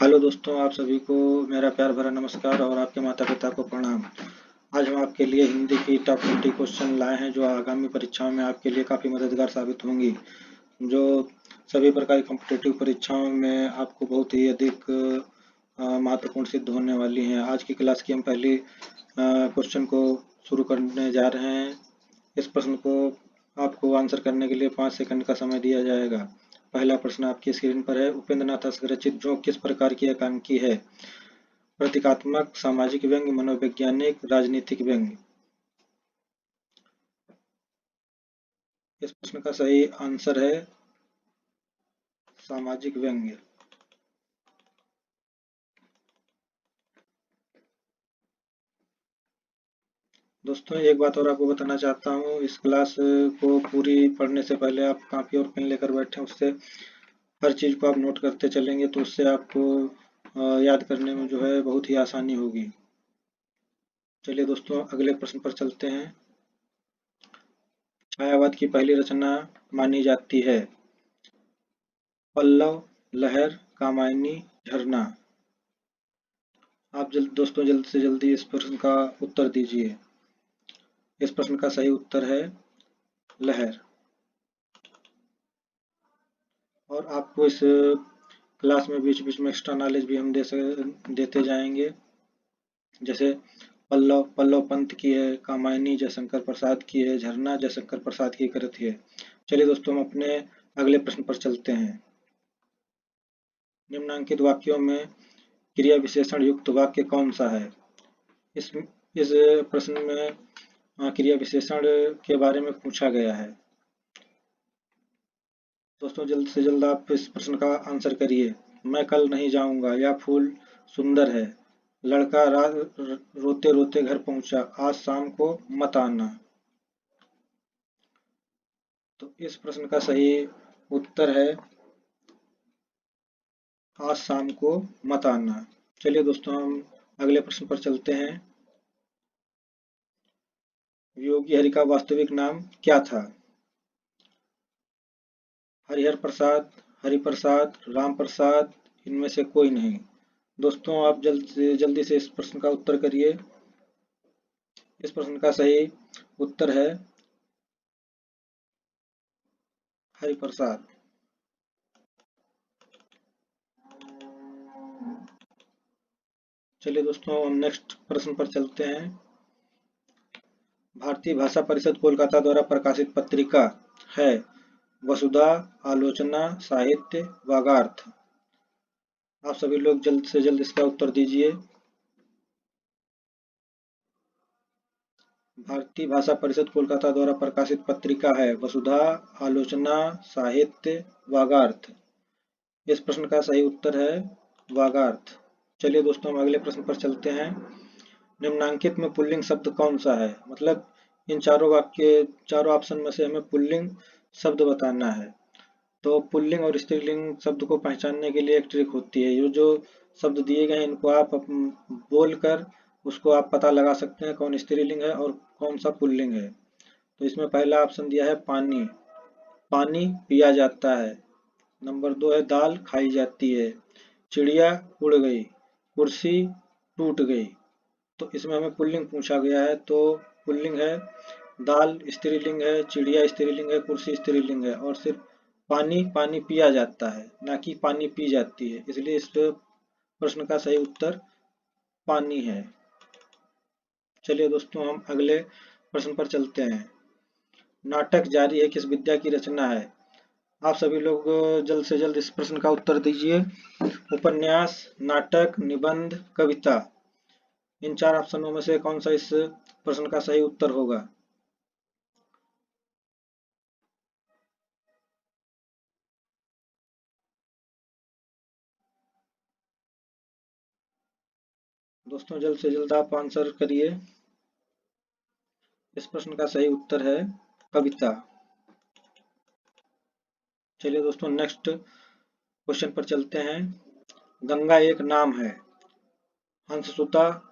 Hello दोस्तों, आप सभी को मेरा प्यार भरा नमस्कार और आपके माता पिता को प्रणाम। आज हम आपके लिए हिंदी की टॉप 20 क्वेश्चन लाए हैं जो आगामी परीक्षाओं में आपके लिए काफ़ी मददगार साबित होंगी, जो सभी प्रकार की कॉम्पिटिटिव परीक्षाओं में आपको बहुत ही अधिक महत्वपूर्ण सिद्ध होने वाली हैं। आज की क्लास की हम पहली क्वेश्चन को शुरू करने जा रहे हैं। इस प्रश्न को आपको आंसर करने के लिए 5 सेकंड का समय दिया जाएगा। पहला प्रश्न आपकी स्क्रीन पर है। उपेंद्र नाथ रचित जोक किस प्रकार की एकांकी है? प्रतीकात्मक, सामाजिक व्यंग्य, मनोवैज्ञानिक, राजनीतिक व्यंग्य। इस प्रश्न का सही आंसर है सामाजिक व्यंग्य। दोस्तों, एक बात और आपको बताना चाहता हूँ, इस क्लास को पूरी पढ़ने से पहले आप कापी और पेन लेकर बैठे, उससे हर चीज़ को आप नोट करते चलेंगे तो उससे आपको याद करने में जो है बहुत ही आसानी होगी। चलिए दोस्तों, अगले प्रश्न पर चलते हैं। छायावाद की पहली रचना मानी जाती है? पल्लव, लहर, कामायनी, झरना। आप दोस्तों जल्द से जल्दी इस प्रश्न का उत्तर दीजिए। इस प्रश्न का सही उत्तर है लहर। और आपको इस क्लास में बीच बीच में एक्स्ट्रा नॉलेज भी हम देते जाएंगे। जैसे पल्लव पंत की है, कामायनी जयशंकर प्रसाद की है, झरना जयशंकर प्रसाद की कृति है। चलिए दोस्तों, हम अपने अगले प्रश्न पर चलते हैं। निम्नांकित वाक्यों में क्रिया विशेषण युक्त वाक्य कौन सा है? इस इस प्रश्न में क्रिया विशेषण के बारे में पूछा गया है। दोस्तों, जल्द से जल्द आप इस प्रश्न का आंसर करिए। मैं कल नहीं जाऊंगा, या फूल सुंदर है, लड़का रोते रोते घर पहुंचा, आज शाम को मत आना। तो इस प्रश्न का सही उत्तर है आज शाम को मत आना। चलिए दोस्तों, हम अगले प्रश्न पर चलते हैं। योगी हरि का वास्तविक नाम क्या था? हरिहर प्रसाद, हरिप्रसाद, राम प्रसाद, इनमें से कोई नहीं। दोस्तों, आप जल्दी से इस प्रश्न का उत्तर करिए। इस प्रश्न का सही उत्तर है हरिप्रसाद। चलिए दोस्तों, हम नेक्स्ट प्रश्न पर चलते हैं। भारतीय भाषा परिषद कोलकाता द्वारा प्रकाशित पत्रिका है वसुधा, आलोचना, साहित्य, वागार्थ। आप सभी लोग जल्द से जल्द इसका उत्तर दीजिए। भारतीय भाषा परिषद कोलकाता द्वारा प्रकाशित पत्रिका है वसुधा, आलोचना, साहित्य, वागार्थ। इस प्रश्न का सही उत्तर है वागार्थ। चलिए दोस्तों, हम अगले प्रश्न पर चलते हैं। निम्नांकित में पुल्लिंग शब्द कौन सा है? मतलब इन चारों ऑप्शन में से हमें पुल्लिंग शब्द बताना है। तो पुल्लिंग और स्त्रीलिंग शब्द को पहचानने के लिए एक ट्रिक होती है। ये जो शब्द दिए गए हैं इनको आप बोलकर उसको आप पता लगा सकते हैं कौन स्त्रीलिंग है और कौन सा पुल्लिंग है। तो इसमें पहला ऑप्शन दिया है पानी, पानी पिया जाता है। नंबर 2 है दाल खाई जाती है, चिड़िया उड़ गई, कुर्सी टूट गई। तो इसमें हमें पुल्लिंग पूछा गया है, तो पुल्लिंग है दाल स्त्रीलिंग है, चिड़िया स्त्रीलिंग है, कुर्सी स्त्रीलिंग है, और सिर्फ पानी पिया जाता है, ना कि पानी पी जाती है। इसलिए इस प्रश्न का सही उत्तर पानी है। चलिए दोस्तों, हम अगले प्रश्न पर चलते हैं। नाटक जारी है किस विद्या की रचना है? आप सभी लोग जल्द से जल्द इस प्रश्न का उत्तर दीजिए। उपन्यास, नाटक, निबंध, कविता। इन चार ऑप्शनों में से कौन सा इस प्रश्न का सही उत्तर होगा? दोस्तों, जल्द से जल्द आप आंसर करिए। इस प्रश्न का सही उत्तर है कविता। चलिए दोस्तों, नेक्स्ट क्वेश्चन पर चलते हैं। गंगा एक नाम है? हंससुता,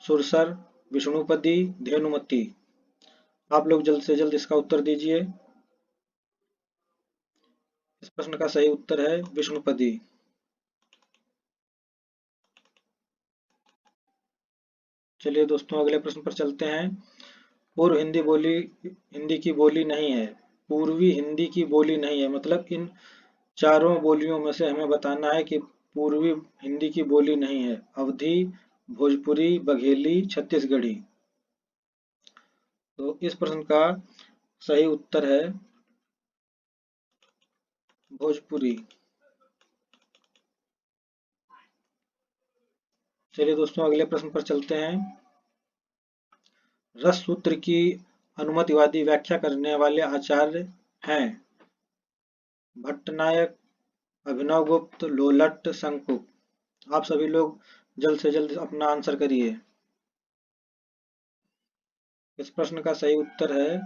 सुरसर, विष्णुपदी, धेनुमती। आप लोग जल्द से जल्द इसका उत्तर दीजिए। इस प्रश्न का सही उत्तर है विष्णुपदी। चलिए दोस्तों अगले प्रश्न पर चलते हैं। पूर्व हिंदी की बोली नहीं है। पूर्वी हिंदी की बोली नहीं है मतलब इन चारों बोलियों में से हमें बताना है कि पूर्वी हिंदी की बोली नहीं है। अवधी, भोजपुरी, बघेली, छत्तीसगढ़ी। तो इस प्रश्न का सही उत्तर है भोजपुरी। चलिए दोस्तों अगले प्रश्न पर चलते हैं। रस सूत्र की अनुमतिवादी व्याख्या करने वाले आचार्य हैं भट्टनायक, अभिनवगुप्त, लोलट, शंकुक। आप सभी लोग जल्द से जल्द अपना आंसर करिए। इस प्रश्न का सही उत्तर है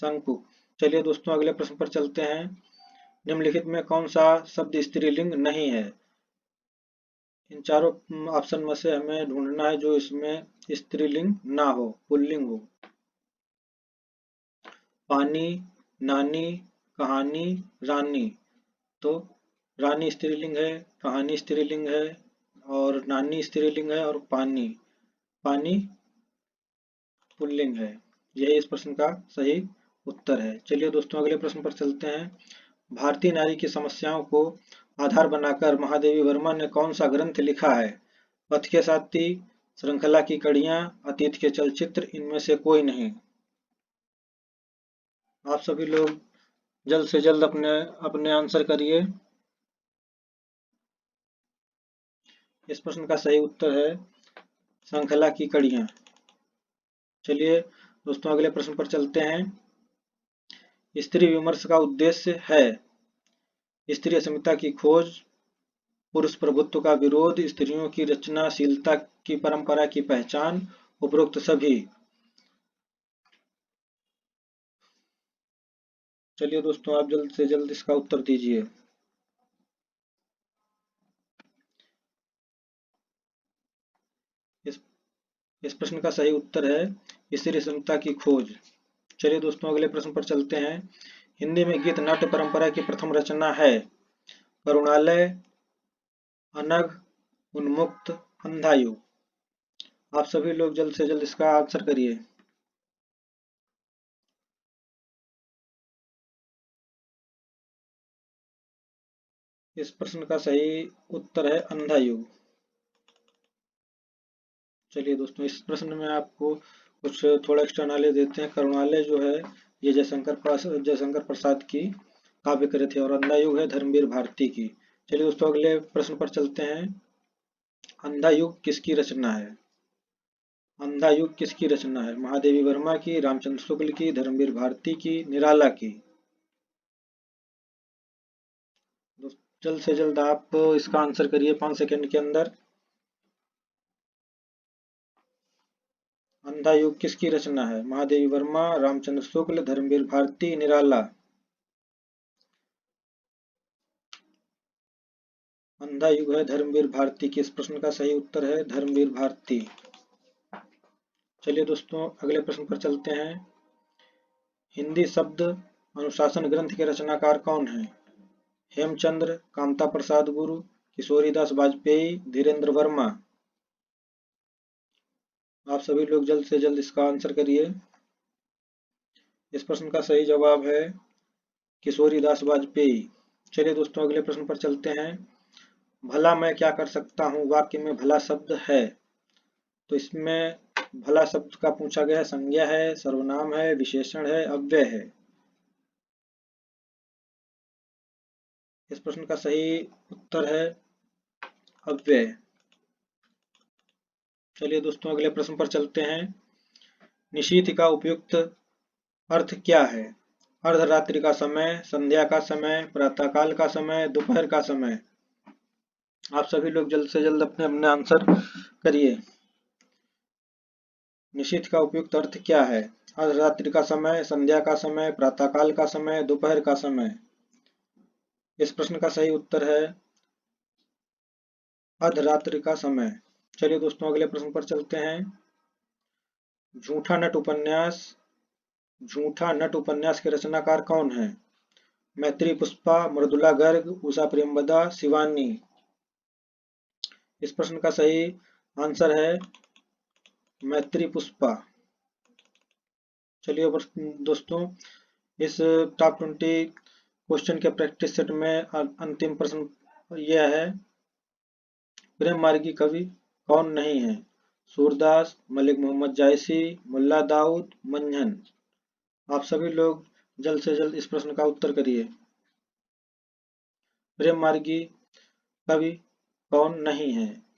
शंकुक। चलिए दोस्तों अगले प्रश्न पर चलते हैं। निम्नलिखित में कौन सा शब्द स्त्रीलिंग नहीं है? इन चारों ऑप्शन में से हमें ढूंढना है जो इसमें स्त्रीलिंग ना हो, पुल्लिंग हो। पानी, नानी, कहानी, रानी। तो रानी स्त्रीलिंग है, कहानी स्त्रीलिंग है और नानी स्त्रीलिंग है और पानी पानी पुल्लिंग है। यही इस प्रश्न का सही उत्तर है। चलिए दोस्तों अगले प्रश्न पर चलते हैं। भारतीय नारी की समस्याओं को आधार बनाकर महादेवी वर्मा ने कौन सा ग्रंथ लिखा है? पथ के साथी, श्रृंखला की कड़ियां, अतीत के चलचित्र, इनमें से कोई नहीं। आप सभी लोग जल्द से जल्द अपने अपने आंसर करिए। इस प्रश्न का सही उत्तर है श्रृंखला की कड़ियां। चलिए दोस्तों अगले प्रश्न पर चलते हैं। स्त्री विमर्श का उद्देश्य है स्त्री अस्मिता की खोज, पुरुष प्रभुत्व का विरोध, स्त्रियों की रचनाशीलता की परंपरा की पहचान, उपरोक्त सभी। चलिए दोस्तों आप जल्द से जल्द इसका उत्तर दीजिए। इस इस प्रश्न का सही उत्तर है स्त्री समता की खोज। चलिए दोस्तों अगले प्रश्न पर चलते हैं। हिंदी में गीत नाट्य परंपरा की प्रथम रचना है करुणालय, अनघ, उन्मुक्त, अंधायुग। आप सभी लोग जल्द से जल्द इसका आंसर करिए। इस प्रश्न का सही उत्तर है अंधायुग। चलिए दोस्तों इस प्रश्न में आपको कुछ थोड़ा एक्स्ट्रा नॉलेज देते हैं। करुणालय जो है ये जयशंकर प्रसाद की काव्य कृति है और अंधायुग है धर्मवीर भारती की। चलिए दोस्तों अगले प्रश्न पर चलते हैं। अंधायुग किसकी रचना है? अंधायुग किसकी रचना है? महादेवी वर्मा की, रामचंद्र शुक्ल की, धर्मवीर भारती की, निराला की। जल्द से जल्द आप इसका आंसर करिए 5 सेकंड के अंदर। अंधायुग किसकी रचना है? महादेवी वर्मा, रामचंद्र शुक्ल, धर्मवीर भारती, निराला। अंधायुग है धर्मवीर भारती की। इस प्रश्न का सही उत्तर है धर्मवीर भारती। चलिए दोस्तों अगले प्रश्न पर चलते हैं। हिंदी शब्द अनुशासन ग्रंथ के रचनाकार कौन हैं? हेमचंद्र, कामता प्रसाद गुरु, किशोरीदास वाजपेयी, धीरेन्द्र वर्मा। आप सभी लोग जल्द से जल्द इसका आंसर करिए। इस प्रश्न का सही जवाब है किशोरीदास वाजपेयी। चलिए दोस्तों अगले प्रश्न पर चलते हैं। भला मैं क्या कर सकता हूँ वाक्य में भला शब्द है। तो इसमें भला शब्द का पूछा गया है संज्ञा है, सर्वनाम है, विशेषण है, अव्यय है। इस प्रश्न का सही उत्तर है अव्यय। चलिए दोस्तों अगले प्रश्न पर चलते हैं। निशीथ का उपयुक्त अर्थ क्या है? अर्धरात्रि का समय, संध्या का समय, प्रातःकाल का समय, दोपहर का समय। आप सभी लोग जल्द से जल्द अपने अपने आंसर करिए। निशीथ का उपयुक्त अर्थ क्या है? अर्धरात्रि का समय, संध्या का समय, प्रातःकाल का समय, दोपहर का समय। इस प्रश्न का सही उत्तर है अर्धरात्रि का समय। चलिए दोस्तों अगले प्रश्न पर चलते हैं। झूठा नट उपन्यास के रचनाकार कौन है? मैत्री पुष्पा, मृदुला गर्ग, उषा प्रेमवदा, शिवानी। इस प्रश्न का सही आंसर है मैत्री पुष्पा। चलिए दोस्तों, इस टॉप 20 क्वेश्चन के प्रैक्टिस सेट में अंतिम प्रश्न यह है, प्रेम मार्गी कवि कौन नहीं है? सूरदास, मलिक मोहम्मद जायसी, मुल्ला दाऊद, मंझन। आप सभी लोग जल्द से जल्द इस प्रश्न का उत्तर करिए। प्रेम मार्गी कवि कौन नहीं है?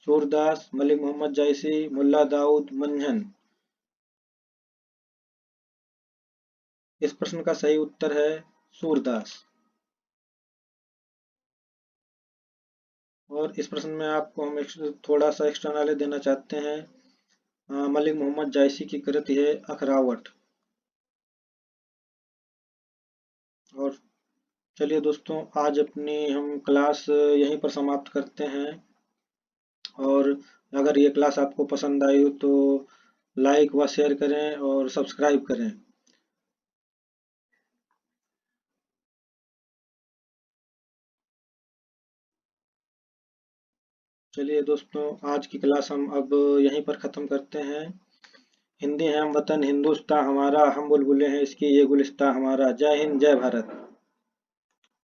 सूरदास, मलिक मोहम्मद जायसी, मुल्ला दाऊद, मंझन। इस प्रश्न का सही उत्तर है सूरदास। और इस प्रश्न में आपको हम थोड़ा सा एक्स्ट्रा नॉलेज देना चाहते हैं। मलिक मोहम्मद जायसी की कृति है अखरावट। और चलिए दोस्तों, आज अपनी हम क्लास यहीं पर समाप्त करते हैं। और अगर ये क्लास आपको पसंद आई हो तो लाइक व शेयर करें और सब्सक्राइब करें। चलिए दोस्तों, आज की क्लास हम अब यहीं पर ख़त्म करते हैं। हिंदी है हम वतन, हिंदुस्तान हमारा, हम बुलबुलें हैं इसकी ये गुलिस्तां हमारा। जय हिंद, जय भारत।